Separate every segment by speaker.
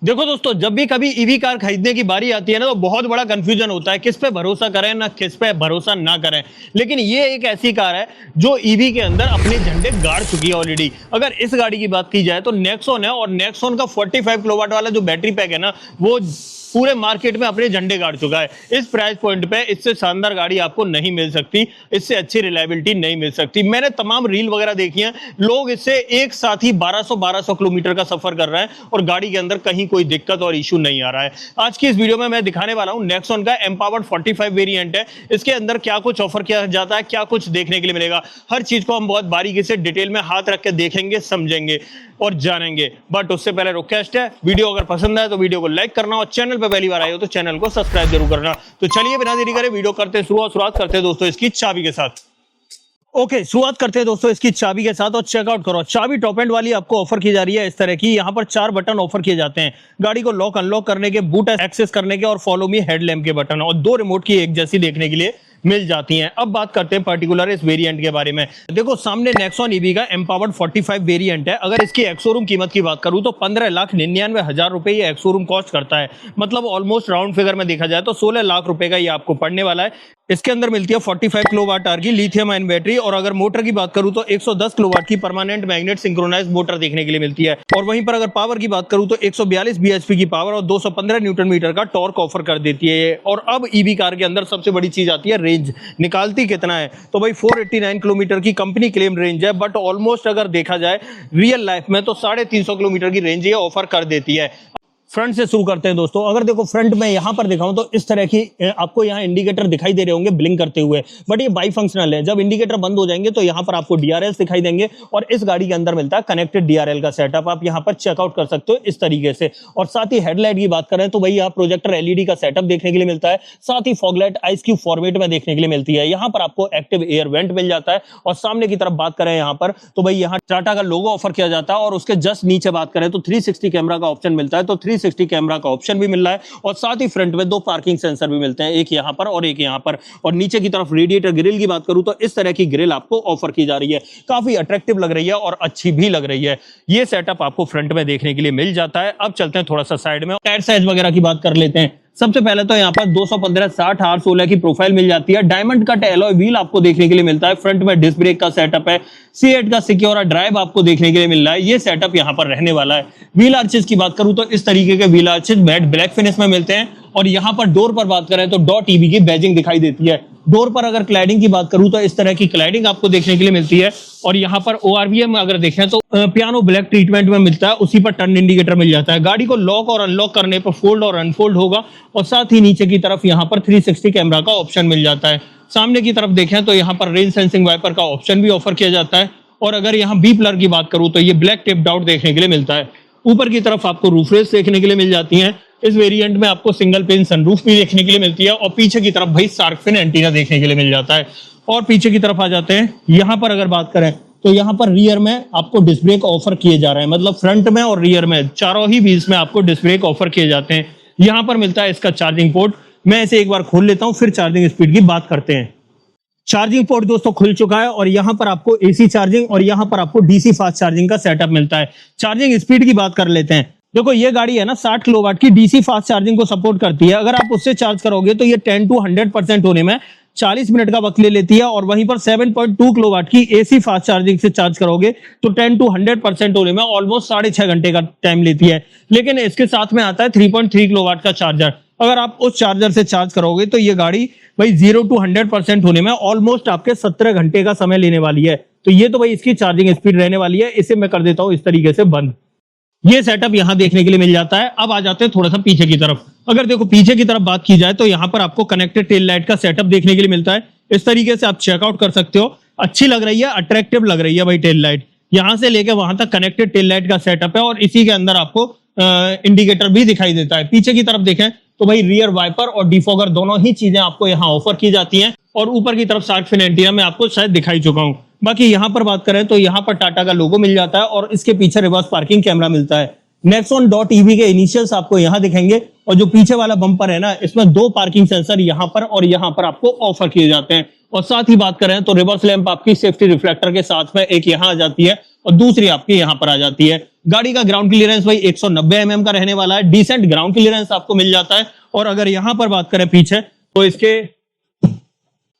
Speaker 1: देखो दोस्तों, जब भी कभी ईवी कार खरीदने की बारी आती है ना, तो बहुत बड़ा कंफ्यूजन होता है किस पे भरोसा करें ना किस पे भरोसा ना करें। लेकिन ये एक ऐसी कार है जो ईवी के अंदर अपने झंडे गाड़ चुकी है ऑलरेडी। अगर इस गाड़ी की बात की जाए तो नेक्सॉन है, और नेक्सॉन का 45 किलोवाट वाला जो बैटरी पैक है ना, वो पूरे मार्केट में अपने झंडे गाड़ चुका है। इस प्राइस पॉइंट पे इससे शानदार गाड़ी आपको नहीं मिल सकती, इससे अच्छी रिलायबिलिटी नहीं मिल सकती। मैंने तमाम रील वगैरह देखी हैं, लोग इससे एक साथ ही 1200 किलोमीटर का सफर कर रहे हैं और गाड़ी के अंदर कहीं कोई दिक्कत और इशू नहीं आ रहा है। आज की इस वीडियो में मैं दिखाने वाला हूं नेक्सॉन का एम्पावर्ड 45 वेरिएंट है। इसके अंदर क्या कुछ ऑफर किया जाता है, क्या कुछ देखने के लिए मिलेगा, हर चीज को हम बहुत बारीकी से डिटेल में हाथ रख के देखेंगे, समझेंगे और जानेंगे। बट उससे पहले रिक्वेस्ट है, वीडियो अगर पसंद आए तो वीडियो को लाइक करना, और चैनल पे पहली बार आए हो तो चैनल को सब्सक्राइब जरूर करना। तो चलिए बिना देरी करे वीडियो करते हैं शुरुआत करते हैं दोस्तों इसकी चाबी के साथ। ओके, शुरुआत करते हैं दोस्तों इसकी चाबी के साथ। और चेकआउट करो, चाबी टॉप एंड वाली आपको ऑफर की जा रही है इस तरह की। यहाँ पर 4 बटन ऑफर किए जाते हैं, गाड़ी को लॉक अनलॉक करने के, बूट एक्सेस करने के और फॉलो मी हेडलैम्प के बटन, और 2 रिमोट की एक जैसी देखने के लिए मिल जाती हैं। अब बात करते हैं पर्टिकुलर इस वेरिएंट के बारे में। देखो, सामने नेक्सॉन ईवी का एम्पावर्ड 45 वेरिएंट है। अगर इसकी एक्स-शोरूम कीमत की बात करूं तो 15,99,000 रुपए ये एक्स-शोरूम कॉस्ट करता है। मतलब ऑलमोस्ट राउंड फिगर में देखा जाए तो 16 लाख रुपए का ये आपको पड़ने वाला है। इसके अंदर मिलती है 45 किलोवाट आवर की लिथियम आयन बैटरी, और अगर मोटर की बात करूं तो 110 किलोवाट की परमानेंट मैग्नेट सिंक्रोनाइज मोटर देखने के लिए मिलती है। और वहीं पर अगर पावर की बात करूं तो 142 bhp की पावर और 215 न्यूटन मीटर का टॉर्क ऑफर कर देती है ये। और अब ईवी कार के अंदर सबसे बड़ी चीज आती है रेंज। निकालती कितना है तो भाई 489 किलोमीटर की कंपनी क्लेम रेंज है, बट ऑलमोस्ट अगर देखा जाए रियल लाइफ में तो 350 किलोमीटर की रेंज ये ऑफर कर देती है। फ्रंट से शुरू करते हैं दोस्तों। अगर देखो फ्रंट में यहां पर दिखाऊं तो इस तरह की आपको यहां इंडिकेटर दिखाई दे रहे होंगे ब्लिंक करते हुए, बट ये बाई फंक्शनल है। जब इंडिकेटर बंद हो जाएंगे तो यहां पर आपको डीआरएल दिखाई देंगे, और इस गाड़ी के अंदर मिलता है कनेक्टेड डीआरएल का सेटअप। आप यहां पर चेकआउट कर सकते हो इस तरीके से। और साथ ही हेडलाइट की बात करें तो भाई यहाँ प्रोजेक्टर एलईडी का सेटअप देखने के लिए मिलता है। साथ ही फॉगलाइट आइस क्यूब फॉर्मेट में देखने के लिए मिलती है। यहाँ पर आपको एक्टिव एयर वेंट मिल जाता है। और सामने की तरफ बात करें यहाँ पर तो भाई यहाँ टाटा का लोगो ऑफर किया जाता है, और उसके जस्ट नीचे बात करें तो 360 कैमरा का ऑप्शन मिलता है। तो 360 कैमरा का ऑप्शन भी मिल रहा है, और साथ ही फ्रंट में 2 पार्किंग सेंसर भी मिलते हैं, एक यहां पर और एक यहां पर। और नीचे की तरफ रेडिएटर ग्रिल की बात करूं तो इस तरह की ग्रिल आपको ऑफर की जा रही है। काफी अट्रैक्टिव लग रही है और अच्छी भी लग रही है। ये सेटअप आपको फ्रंट में देखने के लिए मिल जाता है। अब चलते हैं थोड़ा सा साइड में, टायर साइज वगैरह की बात कर लेते हैं। सबसे पहले तो यहाँ पर 215/60 R16 की प्रोफाइल मिल जाती है। डायमंड कट एलॉय व्हील आपको देखने के लिए मिलता है। फ्रंट में डिस्क ब्रेक का सेटअप है। C8 का सिक्योर ड्राइव आपको देखने के लिए मिल रहा है। ये सेटअप यहाँ पर रहने वाला है। व्हील आर्चेस की बात करूं तो इस तरीके के wheel arches matte black finish में मिलते हैं। और यहाँ पर डोर पर बात करें तो डॉट ईवी की बैजिंग दिखाई देती है। डोर पर अगर क्लैडिंग की बात करूं तो इस तरह की क्लैडिंग आपको देखने के लिए मिलती है। और यहाँ पर ORVM अगर देखें तो पियानो ब्लैक ट्रीटमेंट में मिलता है, उसी पर टर्न इंडिकेटर मिल जाता है। गाड़ी को लॉक और अनलॉक करने पर फोल्ड और अनफोल्ड होगा। और साथ ही नीचे की तरफ यहाँ पर 360 कैमरा का ऑप्शन मिल जाता है। सामने की तरफ देखें तो यहाँ पर रेन सेंसिंग वाइपर का ऑप्शन भी ऑफर किया जाता है। और अगर यहाँ बी प्लर की बात करूं तो ये ब्लैक टिप्ड आउट देखने के लिए मिलता है। ऊपर की तरफ आपको रूफ रेस देखने के लिए मिल जाती हैं। इस वेरिएंट में आपको सिंगल पेन सनरूफ भी देखने के लिए मिलती है। और पीछे की तरफ भाई शार्क फिन एंटीना देखने के लिए मिल जाता है। और पीछे की तरफ आ जाते हैं, यहाँ पर अगर बात करें तो यहाँ पर रियर में आपको डिस्क ब्रेक ऑफर किए जा रहे हैं। मतलब फ्रंट में और रियर में चारों ही व्हील्स में आपको डिस्क ब्रेक ऑफर किए जाते हैं। यहाँ पर मिलता है इसका चार्जिंग पोर्ट। मैं इसे एक बार खोल लेता हूँ, फिर चार्जिंग स्पीड की बात करते हैं। चार्जिंग पोर्ट दोस्तों खुल चुका है, और यहां पर आपको एसी चार्जिंग और यहां पर आपको डीसी फास्ट चार्जिंग का सेटअप मिलता है। चार्जिंग स्पीड की बात कर लेते हैं। देखो, ये गाड़ी है ना 60 किलोवाट की डीसी फास्ट चार्जिंग को सपोर्ट करती है। अगर आप उससे चार्ज करोगे तो ये 10 to 100% होने में 40 मिनट का वक्त ले लेती है। और वहीं पर 7.2 किलोवाट की एसी फास्ट चार्जिंग से चार्ज करोगे तो 10 to 100% होने में ऑलमोस्ट 6.5 घंटे का टाइम लेती है। लेकिन इसके साथ में आता है 3.3 किलोवाट का चार्जर। अगर आप उस चार्जर से चार्ज करोगे तो ये गाड़ी भाई 0 to 100% होने में ऑलमोस्ट आपके 17 घंटे का समय लेने वाली है। तो ये तो भाई इसकी चार्जिंग स्पीड रहने वाली है। इसे मैं कर देता हूं इस तरीके से बंद। ये सेटअप यहां देखने के लिए मिल जाता है। अब आ जाते हैं थोड़ा सा पीछे की तरफ। अगर देखो पीछे की तरफ बात की जाए तो यहां पर आपको कनेक्टेड टेल लाइट का सेटअप देखने के लिए मिलता है। इस तरीके से आप चेकआउट कर सकते हो। अच्छी लग रही है, अट्रैक्टिव लग रही है भाई टेल लाइट। यहां से लेकर वहां तक कनेक्टेड टेल लाइट का सेटअप है, और इसी के अंदर आपको इंडिकेटर भी दिखाई देता है। पीछे की तरफ देखें तो भाई रियर वाइपर और डिफॉगर दोनों ही चीजें आपको यहाँ ऑफर की जाती हैं। और ऊपर की तरफ शार्क फिन एंटीना में आपको शायद दिखाई चुका हूं। बाकी यहाँ पर बात करें तो यहाँ पर टाटा का लोगो मिल जाता है, और इसके पीछे रिवर्स पार्किंग कैमरा मिलता है। नेक्सॉन डॉट ईवी के इनिशियल्स आपको यहाँ दिखेंगे, और जो पीछे वाला बम्पर है ना, इसमें 2 पार्किंग सेंसर यहाँ पर और यहाँ पर आपको ऑफर किए जाते हैं। और साथ ही बात करें तो रिवर्स लैंप आपकी सेफ्टी रिफ्लेक्टर के साथ में एक यहाँ आ जाती है और दूसरी आपकी यहाँ पर आ जाती है। गाड़ी का ग्राउंड क्लियरेंस भाई 190 mm का रहने वाला है, डिसेंट ग्राउंड क्लियरेंस आपको मिल जाता है। और अगर यहां पर बात करें पीछे तो इसके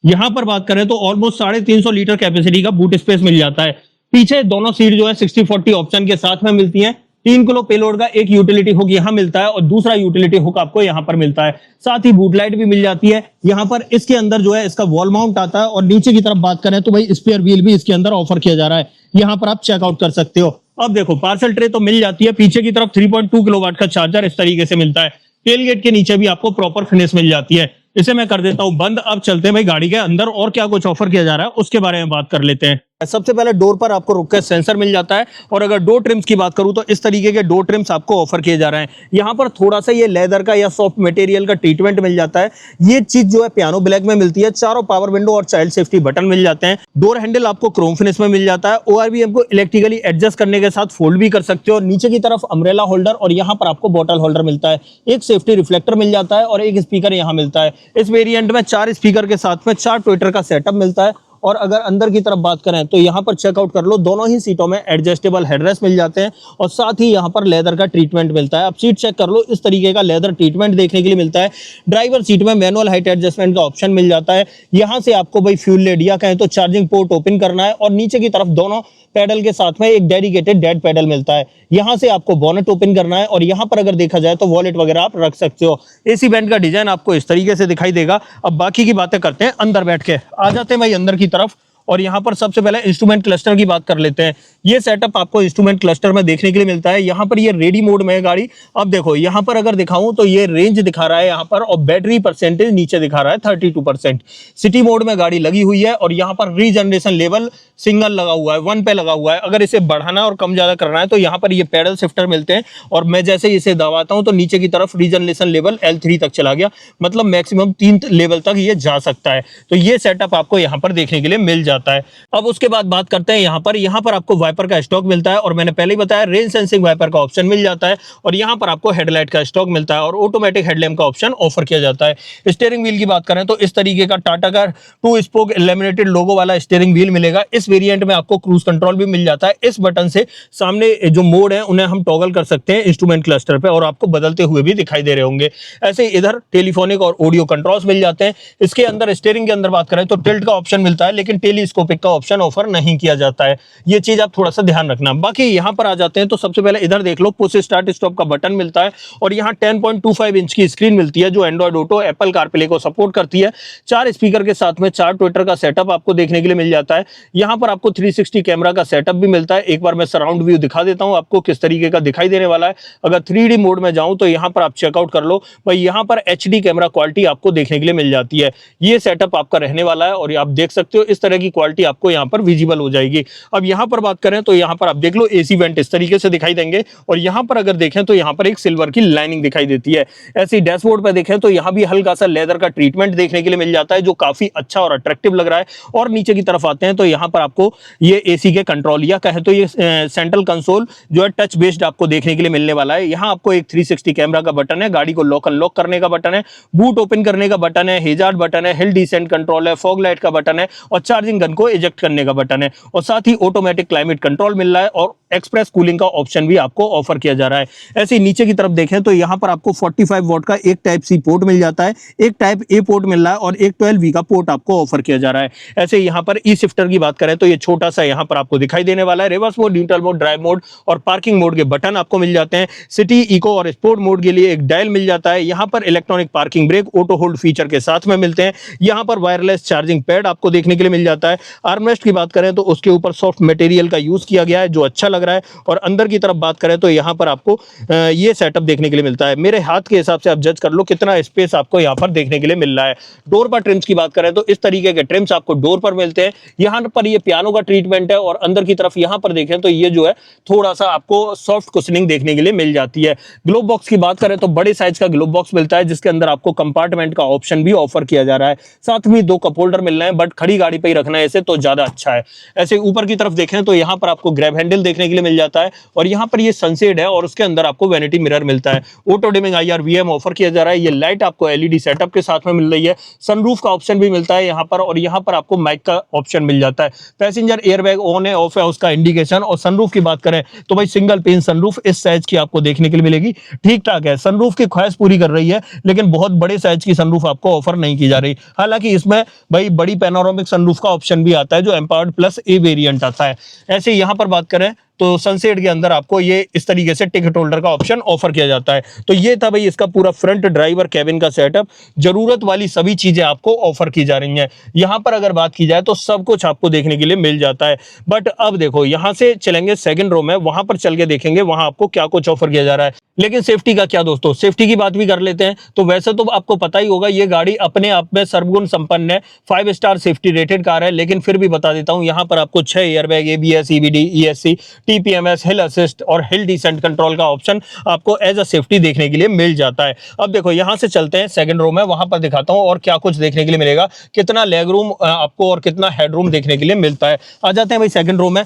Speaker 1: यहां पर बात करें तो ऑलमोस्ट 350 लीटर कैपेसिटी का बूट स्पेस मिल जाता है। पीछे दोनों सीट जो है 60-40 ऑप्शन के साथ में मिलती हैं। 3 किलो पेलोड का एक यूटिलिटी हुक यहां मिलता है और दूसरा यूटिलिटी हुक आपको यहां पर मिलता है। साथ ही बूट लाइट भी मिल जाती है। यहां पर इसके अंदर जो है इसका वॉल माउंट आता है। और नीचे की तरफ बात करें तो भाई स्पेयर व्हील भी इसके अंदर ऑफर किया जा रहा है, यहां पर आप चेकआउट कर सकते हो। अब देखो पार्सल ट्रे तो मिल जाती है, पीछे की तरफ 3.2 किलोवाट का चार्जर इस तरीके से मिलता है। टेलगेट के नीचे भी आपको प्रॉपर फिनिश मिल जाती है। इसे मैं कर देता हूं बंद। अब चलते हैं भाई गाड़ी के अंदर और क्या कुछ ऑफर किया जा रहा है उसके बारे में बात कर लेते हैं। सबसे पहले डोर पर आपको रुक के सेंसर मिल जाता है। और अगर डोर ट्रिम्स की बात करूं तो इस तरीके के डोर ट्रिम्स आपको ऑफर किए जा रहे हैं। यहां पर थोड़ा सा ये लेदर का या सॉफ्ट मटेरियल का ट्रीटमेंट मिल जाता है। ये चीज जो है पियानो ब्लैक में मिलती है। चारों पावर विंडो और चाइल्ड सेफ्टी बटन मिल जाते हैं। डोर हैंडल आपको क्रोम फिनिश में मिल जाता है। ORVM को इलेक्ट्रिकली एडजस्ट करने के साथ फोल्ड भी कर सकते हो। नीचे की तरफ अम्ब्रेला होल्डर और यहाँ पर आपको बॉटल होल्डर मिलता है। एक सेफ्टी रिफ्लेक्टर मिल जाता है और एक स्पीकर यहाँ मिलता है। इस वेरिएंट में 4 स्पीकर के साथ में 4 ट्विटर का सेटअप मिलता है। और अगर अंदर की तरफ बात करें तो यहाँ पर चेकआउट कर लो, दोनों ही सीटों में एडजस्टेबल हेडरेस्ट मिल जाते हैं और साथ ही यहाँ पर लेदर का ट्रीटमेंट मिलता है। आप सीट चेक कर लो, इस तरीके का लेदर ट्रीटमेंट देखने के लिए मिलता है। ड्राइवर सीट में मैनुअल हाइट एडजस्टमेंट का ऑप्शन मिल जाता है। यहाँ से आपको भाई फ्यूल लेड या कहें तो चार्जिंग पोर्ट ओपन करना है और नीचे की तरफ दोनों पैडल के साथ में एक डेडिकेटेड डेड पैडल मिलता है। यहाँ से आपको बोनेट ओपन करना है और यहाँ पर अगर देखा जाए तो वॉलेट वगैरह आप रख सकते हो। एसी वेंट का डिजाइन आपको इस तरीके से दिखाई देगा। अब बाकी की बातें करते हैं अंदर बैठ के। आ जाते हैं भाई अंदर की तरफ और यहाँ पर सबसे पहले इंस्ट्रूमेंट क्लस्टर की बात कर लेते हैं। ये सेटअप आपको इंस्ट्रूमेंट क्लस्टर में देखने के लिए मिलता है। यहाँ पर ये रेडी मोड में है गाड़ी। अब देखो यहाँ पर अगर दिखाऊं तो ये रेंज दिखा रहा है यहाँ पर और बैटरी परसेंटेज नीचे दिखा रहा है 32%। सिटी मोड में गाड़ी लगी हुई है और यहाँ पर रीजनरेशन लेवल सिंगल लगा हुआ है, 1 पे लगा हुआ है। अगर इसे बढ़ाना और कम ज्यादा करना है तो यहाँ पर ये पैडल शिफ्टर मिलते हैं और मैं जैसे इसे दबाता हूँ तो नीचे की तरफ रीजनरेशन लेवल L3 तक चला गया, मतलब मैक्सिमम 3 लेवल तक ये जा सकता है। तो ये सेटअप आपको यहाँ पर देखने के लिए मिल जाता है। अब उसके बाद बात करते हैं यहाँ पर आपको वाइपर का स्टॉक मिलता है और मैंने पहले ही बताया रेन सेंसिंग वाइपर का ऑप्शन मिल जाता है। और यहाँ पर आपको हेडलाइट का स्टॉक मिलता है और ऑटोमेटिक हेडलैम्प का ऑप्शन ऑफर किया जाता है। स्टीयरिंग व्हील की बात करें तो इस तरीके का टाटा का 2 स्पोक लैमिनेटेड लोगो वाला स्टीयरिंग व्हील मिलेगा। इस वेरिएंट में आपको क्रूज कंट्रोल भी मिल जाता है। इस बटन से सामने जो मोड है उन्हें हम टॉगल कर सकते हैं इंस्ट्रूमेंट क्लस्टर पे और आपको बदलते हुए भी दिखाई दे रहे होंगे। ऐसे इधर टेलीफोनिक और ऑडियो कंट्रोल्स मिल जाते हैं। इसके अंदर स्टीयरिंग के अंदर बात करें तो टिल्ट का ऑप्शन मिलता है लेकिन टेलीस्कोपिक का ऑप्शन ऑफर नहीं किया जाता है। ये चीज आप थोड़ा सा ध्यान रखना। बाकी यहाँ पर आ जाते हैं तो सबसे पहले इधर देख लो, पुश स्टार्ट स्टॉप का बटन मिलता है और यहाँ 10.25 इंच की स्क्रीन मिलती है जो एंड्रॉइड ऑटो एप्पल कारप्ले को सपोर्ट करती है। 4 स्पीकर के साथ में 4 ट्विटर का सेटअप आपको देखने के लिए मिल जाता है। यहाँ पर आपको 360 कैमरा का सेटअप भी मिलता है। एक बार मैं सराउंड व्यू दिखा देता हूँ आपको किस तरीके का दिखाई देने वाला है। अगर 3D मोड में जाऊं तो यहाँ पर आप चेकआउट कर लो भाई, यहाँ पर HD कैमरा क्वालिटी आपको देखने के लिए मिल जाती है। ये सेटअप आपका रहने वाला है और आप देख सकते हो इस तरह की क्वालिटी आपको यहाँ पर विजिबल हो जाएगी। अब यहाँ पर बात करें तो यहाँ पर आप देख लो एसी वेंट इस तरीके से दिखाई देंगे और यहाँ पर अगर देखें तो यहाँ पर एक सिल्वर की लाइनिंग दिखाई देती है। ऐसे डैशबोर्ड पर देखें तो यहाँ भी हल्का सा लेदर का ट्रीटमेंट देखने के लिए मिल जाता है जो काफी अच्छा और अट्रैक्टिव लग रहा है। और नीचे की तरफ आते हैं तो यहाँ पर आपको ये एसी के कंट्रोल या कहे तो ये सेंट्रल कंसोल जो है टच बेस्ड आपको देखने के लिए मिलने वाला है। यहाँ आपको एक 360 कैमरा का बटन है, गाड़ी को लॉक अनलॉक करने का बटन है, बूट ओपन करने का बटन है, हेजार्ड बटन है, हिल डिसेंट कंट्रोल है, फॉग लाइट का बटन है और चार्जिंग गन को इजेक्ट करने का बटन है और साथ ही ऑटोमेटिक क्लाइमेट कंट्रोल मिल रहा है और एक्सप्रेस कूलिंग का ऑप्शन भी आपको ऑफर किया जा रहा है। ऐसे नीचे की तरफ देखें तो यहाँ पर आपको 45 वॉट का एक टाइप सी पोर्ट मिल जाता है, एक टाइप ए पोर्ट मिल रहा है और एक 12V का पोर्ट आपको ऑफर किया जा रहा है। ऐसे यहाँ पर ई शिफ्टर की बात करें तो ये छोटा सा यहाँ पर आपको दिखाई देने वाला है। Reverse mode, neutral mode, drive mode और पार्किंग मोड के बटन आपको मिल जाते हैं। सिटी, इको और स्पोर्ट मोड के लिए एक डायल मिल जाता है। यहाँ पर electronic parking brake auto hold feature के साथ में मिलते हैं। यहाँ पर वायरलेस चार्जिंग पैड आपको देखने के लिए मिल जाता है। आर्मरेस्ट की बात करें तो उसके ऊपर सॉफ्ट मटेरियल का यूज किया गया है जो अच्छा लग रहा है। और अंदर की तरफ बात करें तो यहाँ पर आपको ये सेटअप देखने के लिए मिलता है। मेरे हाथ के हिसाब से आप जज कर लो कितना स्पेस आपको यहाँ पर देखने के लिए मिल रहा है। डोर पर ट्रिम्स की बात करें तो इस तरीके के ट्रिम्स आपको डोर पर मिलते हैं। यहाँ पर ये पियानो का ट्रीटमेंट है और अंदर की तरफ यहाँ पर देखें तो ये जो है थोड़ा सा आपको सॉफ्ट कुशनिंग देखने के लिए मिल जाती है। ग्लोब बॉक्स की बात करें तो बड़े साइज का ग्लोब बॉक्स मिलता है जिसके अंदर आपको कंपार्टमेंट का ऑप्शन भी ऑफर किया जा रहा है। साथ में 2 कप होल्डर मिल रहे हैं बट खड़ी गाड़ी पर ही रखना है ऐसे तो ज्यादा अच्छा है। ऐसे ऊपर की तरफ देखें तो यहाँ पर आपको ग्रैब हैंडल देखने के के लिए मिल जाता है। और यहाँ पर ये सनसेड है और उसके अंदर आपको वैनिटी मिरर मिलता है। Auto dimming IR VM offer किया जा रहा है। ये लाइट आपको LED सेटअप के साथ में मिल रही है। सनरूफ का ऑप्शन भी मिलता है यहाँ पर, और यहाँ पर आपको माइक का ऑप्शन मिल जाता है। पैसेंजर एयरबैग ऑन है ऑफ है उसका इंडिकेशन। और सनरूफ की बात करें तो भाई सिंगल पेन सनरूफ इस साइज की आपको देखने के लिए मिलेगी। ठीक ठाक है, सनरूफ की ख्वाहिश पूरी कर रही है, लेकिन बहुत बड़े साइज की सनरूफ आपको ऑफर नहीं की जा रही। हालांकि इसमें भाई बड़ी पैनोरामिक सनरूफ का ऑप्शन भी आता है जो एम्पावर्ड प्लस ए वेरिएंट आता है। ऐसे यहाँ पर बात करें तो सनसेट के अंदर आपको ये इस तरीके से टिकट होल्डर का ऑप्शन ऑफर किया जाता है। तो ये था भाई इसका पूरा फ्रंट ड्राइवर कैबिन का सेटअप। जरूरत वाली सभी चीजें आपको ऑफर की जा रही हैं। यहां पर अगर बात की जाए तो सब कुछ आपको देखने के लिए मिल जाता है। बट अब देखो यहां से चलेंगे सेकंड रो में, वहां पर चल के देखेंगे वहां आपको क्या कुछ ऑफर किया जा रहा है। लेकिन सेफ्टी का क्या दोस्तों, सेफ्टी की बात भी कर लेते हैं। तो वैसे तो आपको पता ही होगा ये गाड़ी अपने आप में सर्वगुण संपन्न है, 5 स्टार सेफ्टी रेटेड कार है। लेकिन फिर भी बता देता हूं, यहां पर आपको 6 airbag, ABS, EBD, ESC, TPMS, हिल असिस्ट और हिल डिसेंट कंट्रोल का ऑप्शन आपको एज अ सेफ्टी देखने के लिए मिल जाता है। अब देखो यहां से चलते हैं सेकंड रो में, वहां पर दिखाता हूं और क्या कुछ देखने के लिए मिलेगा, कितना लेग रूम आपको और कितना हेडरूम देखने के लिए मिलता है। आ जाते हैं भाई सेकंड रो में।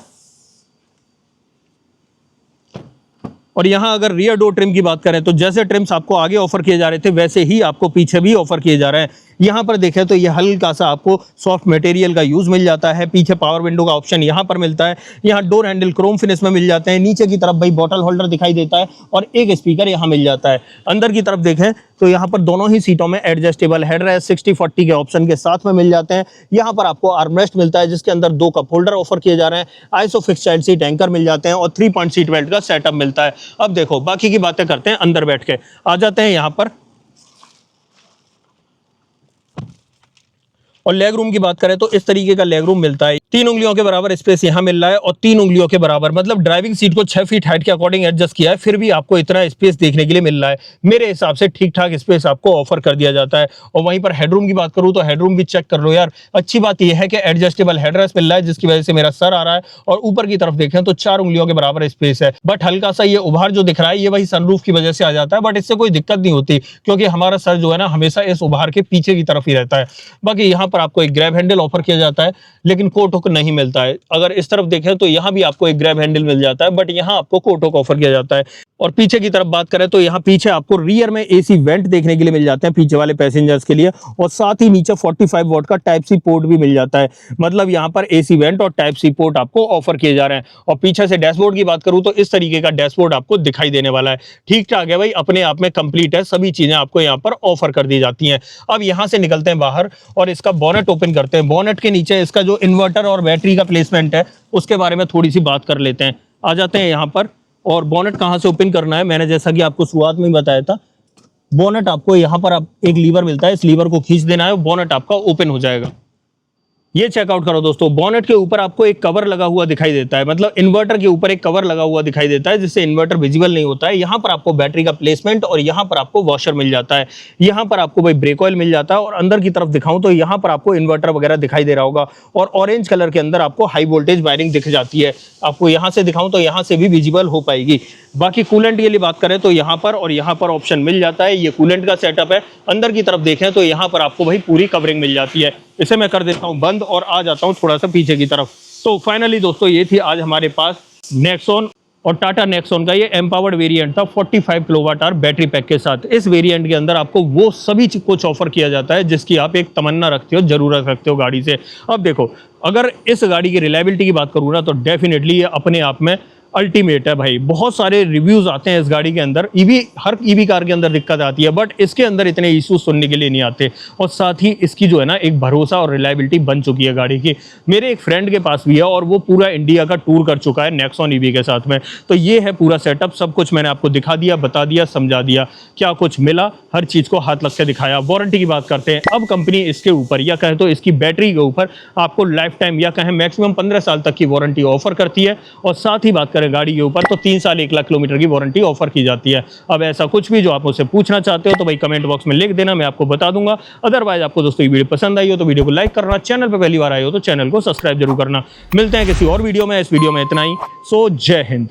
Speaker 1: और यहाँ अगर रियर डोर ट्रिम की बात करें तो जैसे ट्रिम्स आपको आगे ऑफर किए जा रहे थे वैसे ही आपको पीछे भी ऑफर किए जा रहे हैं। यहाँ पर देखें तो ये हल्का सा आपको सॉफ्ट मटेरियल का यूज मिल जाता है। पीछे पावर विंडो का ऑप्शन यहाँ पर मिलता है। यहाँ डोर हैंडल क्रोम फिनिश में मिल जाते हैं। नीचे की तरफ भाई बॉटल होल्डर दिखाई देता है और एक स्पीकर यहाँ मिल जाता है। अंदर की तरफ देखें तो यहाँ पर दोनों ही सीटों में एडजस्टेबल हेडरेस्ट 60/40 के ऑप्शन के साथ में मिल जाते हैं। यहाँ पर आपको आर्मरेस्ट मिलता है जिसके अंदर 2 कप होल्डर ऑफर किए जा रहे हैं। आइसोफिक्स चाइल्ड सीट एंकर मिल जाते हैं और 3 पॉइंट सीट बेल्ट का सेटअप मिलता है। अब देखो बाकी की बातें करते हैं अंदर बैठ के। आ जाते हैं यहाँ पर और लेग रूम की बात करें तो इस तरीके का लेग रूम मिलता है। 3 उंगलियों के बराबर स्पेस यहाँ मिल रहा है और 3 उंगलियों के बराबर, मतलब ड्राइविंग सीट को 6 फीट हाइट के अकॉर्डिंग एडजस्ट किया है, फिर भी आपको इतना स्पेस देखने के लिए मिल रहा है। मेरे हिसाब से ठीक ठाक स्पेस आपको ऑफर कर दिया जाता है। और वहीं पर हेडरूम की बात करूँ तो हेडरूम भी चेक कर लो यार। अच्छी बात यह है कि एडजस्टेबल हेडरेस्ट मिल रहा है जिसकी वजह से मेरा सर आ रहा है। और ऊपर की तरफ देखें तो 4 उंगलियों के बराबर स्पेस है। बट हल्का सा ये उभार जो दिख रहा है ये वही सनरूफ की वजह से आ जाता है, बट इससे कोई दिक्कत नहीं होती क्योंकि हमारा सर जो है ना हमेशा इस उभार के पीछे की तरफ ही रहता है। बाकी यहाँ पर आपको एक ग्रैब हैंडल ऑफर किया जाता है लेकिन कोट हुक नहीं मिलता है। अगर इस तरफ देखें तो यहां भी आपको एक ग्रैब हैंडल मिल जाता है, बट यहां आपको कोट हुक ऑफर किया जाता है। और पीछे की तरफ बात करें तो यहाँ पीछे आपको रियर में AC वेंट देखने के लिए मिल जाते हैं पीछे वाले पैसेंजर्स के लिए। और साथ ही नीचे 45 वॉट का टाइप C पोर्ट भी मिल जाता है। मतलब यहाँ पर AC वेंट और टाइप C पोर्ट आपको ऑफर किए जा रहे हैं। और पीछे से डैशबोर्ड की बात करूँ तो इस तरीके का डैशबोर्ड आपको दिखाई देने वाला है। ठीक ठाक है भाई, अपने आप में कंप्लीट है, सभी चीजें आपको यहाँ पर ऑफर कर दी जाती हैं। अब यहाँ से निकलते हैं बाहर और इसका बोनेट ओपन करते हैं। बोनेट के नीचे इसका जो इन्वर्टर और बैटरी का प्लेसमेंट है उसके बारे में थोड़ी सी बात कर लेते हैं। आ जाते हैं यहाँ पर। और बोनेट कहाँ से ओपन करना है, मैंने जैसा कि आपको शुरुआत में ही बताया था, बोनेट आपको यहाँ पर आप एक लीवर मिलता है, इस लीवर को खींच देना है, बोनेट आपका ओपन हो जाएगा। ये चेकआउट करो दोस्तों, बोनेट के ऊपर आपको एक कवर लगा हुआ दिखाई देता है, मतलब इन्वर्टर के ऊपर एक कवर लगा हुआ दिखाई देता है जिससे इन्वर्टर विजिबल नहीं होता है। यहाँ पर आपको बैटरी का प्लेसमेंट और यहाँ पर आपको वॉशर मिल जाता है। यहाँ पर आपको भाई ब्रेक ऑयल मिल जाता है। और अंदर की तरफ दिखाऊं तो यहाँ पर आपको इन्वर्टर वगैरह दिखाई दे रहा होगा और ऑरेंज कलर के अंदर आपको हाई वोल्टेज वायरिंग दिख जाती है। आपको यहाँ से दिखाऊं तो यहाँ से भी विजिबल हो पाएगी। बाकी कूलेंट के लिए बात करें तो यहाँ पर और यहाँ पर ऑप्शन मिल जाता है। ये कूलेंट का सेटअप है। अंदर की तरफ देखें तो यहाँ पर आपको भाई पूरी कवरिंग मिल जाती है। इसे मैं कर देता हूँ बंद और आ जाता हूँ थोड़ा सा पीछे की तरफ। तो फाइनली दोस्तों ये थी आज हमारे पास नेक्सॉन और टाटा नेक्सॉन का ये एम्पावर्ड वेरिएंट था 45 किलोवाट आवर बैटरी पैक के साथ। इस वेरिएंट के अंदर आपको वो सभी कुछ ऑफर किया जाता है जिसकी आप एक तमन्ना रखते हो, जरूरत रखते हो गाड़ी से। अब देखो अगर इस गाड़ी की रिलायबिलिटी की बात करूँ ना तो डेफिनेटली ये अपने आप में अल्टीमेट है भाई। बहुत सारे रिव्यूज आते हैं इस गाड़ी के अंदर। हर ईवी कार के अंदर दिक्कत आती है बट इसके अंदर इतने इश्यूज सुनने के लिए नहीं आते। और साथ ही इसकी जो है ना एक भरोसा और रिलायबिलिटी बन चुकी है गाड़ी की। मेरे एक फ्रेंड के पास भी है और वो पूरा इंडिया का टूर कर चुका है नेक्सॉन ईवी के साथ में। तो ये है पूरा सेटअप, सब कुछ मैंने आपको दिखा दिया, बता दिया, समझा दिया, क्या कुछ मिला, हर चीज़ को हाथ लग के दिखाया। वारंटी की बात करते हैं। अब कंपनी इसके ऊपर या कहें तो इसकी बैटरी के ऊपर आपको लाइफ टाइम या कहें मैक्सिमम 15 साल तक की वारंटी ऑफर करती है। और साथ ही बात करें गाड़ी के ऊपर तो 3 साल 1 लाख किलोमीटर की वारंटी ऑफर की जाती है। अब ऐसा कुछ भी जो आप मुझसे पूछना चाहते हो तो भाई कमेंट बॉक्स में लिख देना, मैं आपको बता दूंगा। अदरवाइज आपको दोस्तों ये वीडियो पसंद आई हो तो वीडियो को लाइक करना, चैनल पर पहली बार आए हो तो चैनल को सब्सक्राइब जरूर करना। मिलते हैं किसी और वीडियो में। इस वीडियो में इतना ही। सो जय हिंद।